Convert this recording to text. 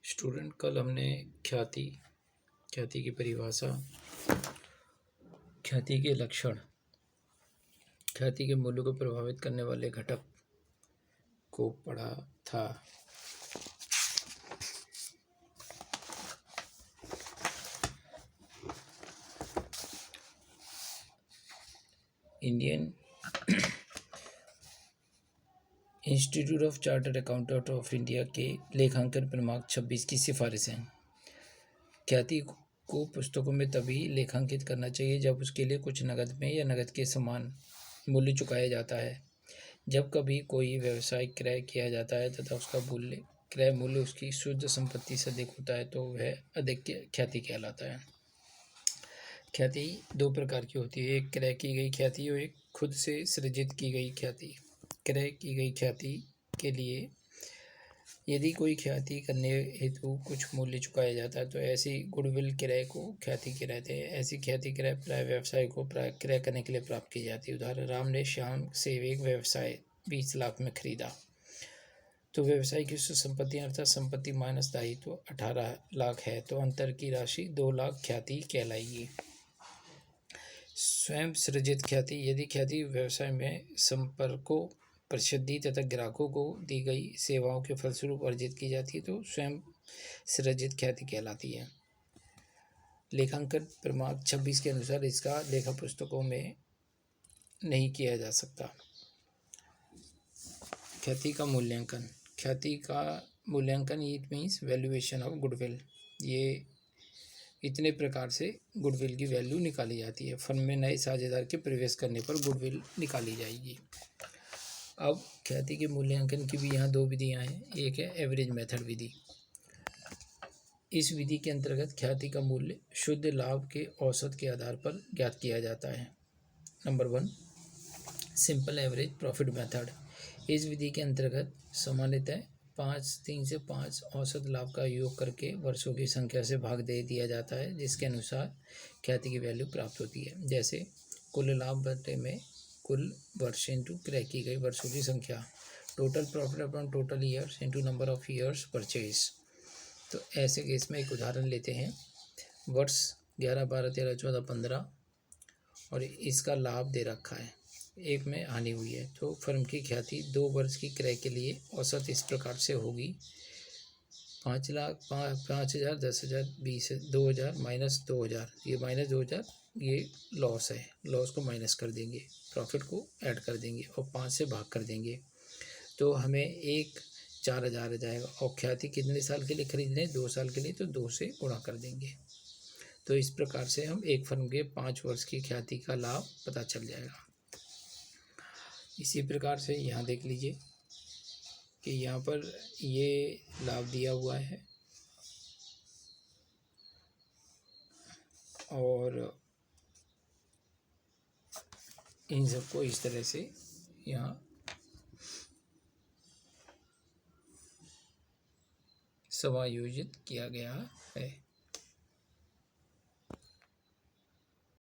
Student, कल हमने ख्याति की परिभाषा, ख्याति के लक्षण, ख्याति के मूल्य को प्रभावित करने वाले घटक को पढ़ा था। Indian institute of chartered accountant of India के लेखांकन क्रमांक 26 की सिफारिश है। ख्याति को पुस्तकों में तभी लेखांकित करना चाहिए जब उसके लिए कुछ नकद में या नकद के समान मूल्य चुकाया जाता है। जब कभी कोई व्यवसाय क्रय किया जाता है तथा उसका क्रय मूल्य उसकी शुद्ध संपत्ति से अधिक होता है तो वह अधिक ख्याति कहलाता है। ख्याति दो प्रकार की होती है, एक क्रय की गई ख्याति और एक खुद से सृजित की गई ख्याति। क्रय की गई ख्याति के लिए यदि कोई ख्याति करने हेतु कुछ मूल्य चुकाया जाता है तो ऐसी गुडविल क्रय को ख्याति कहते हैं। ऐसी ख्याति क्रय प्राय व्यवसाय को क्रय करने के लिए प्राप्त की जाती है। उदाहरण, राम ने श्याम से एक व्यवसाय 20 लाख में खरीदा तो व्यवसाय की संपत्ति अर्थात संपत्ति माइनस दायित्व 18 लाख है तो अंतर की राशि 2 लाख ख्याति कहलाएगी। स्वयं सृजित ख्याति, यदि ख्याति व्यवसाय में संपर्कों, प्रसिद्धि तथा ग्राहकों को दी गई सेवाओं के फलस्वरूप अर्जित की जाती है तो स्वयं सृजित ख्याति कहलाती है। लेखांकन क्रमांक 26 के अनुसार इसका लेखा पुस्तकों में नहीं किया जा सकता। ख्याति का मूल्यांकन, ख्याति का मूल्यांकन it means valuation of goodwill. ये इतने प्रकार से गुडविल की वैल्यू निकाली जाती है। फर्म में नए साझेदार के प्रवेश करने पर गुडविल निकाली जाएगी। अब ख्याति के मूल्यांकन की भी यहाँ दो विधियाँ हैं। एक है एवरेज मेथड विधि। इस विधि के अंतर्गत ख्याति का मूल्य शुद्ध लाभ के औसत के आधार पर ज्ञात किया जाता है। Number 1, simple average profit method. इस विधि के अंतर्गत सामान्यतः 3 से 5 औसत लाभ का योग करके वर्षों की संख्या से भाग दे दिया जाता है, जिसके अनुसार ख्याति की वैल्यू प्राप्त होती है। जैसे कुल लाभ बटे में कुल वर्ष इंटू क्रय की गई वर्षों की संख्या, total profit upon total years into number of years purchase. तो ऐसे केस में एक उदाहरण लेते हैं। वर्ष 11, 12, 13, 14, 15 और इसका लाभ दे रखा है, एक में हानि हुई है तो फर्म की ख्याति 2 वर्ष की क्रय के लिए औसत इस प्रकार से होगी: 5 लाख, 5,000, 10,000, 20, 2,000 माइनस 2,000, ये माइनस 2,000 ये लॉस है, लॉस को माइनस कर देंगे, प्रॉफिट को ऐड कर देंगे और 5 से भाग कर देंगे तो हमें एक 4,000 आ जाएगा। और ख्याति कितने साल के लिए खरीद लें? 2 साल के लिए, तो 2 से गुणा कर देंगे। तो इस प्रकार से हम एक फर्म के 5 वर्ष की ख्याति का लाभ पता चल जाएगा। इसी प्रकार से यहाँ देख लीजिए कि यहाँ पर ये लाभ दिया हुआ है और इन सबको इस तरह से यहाँ समायोजित किया गया है।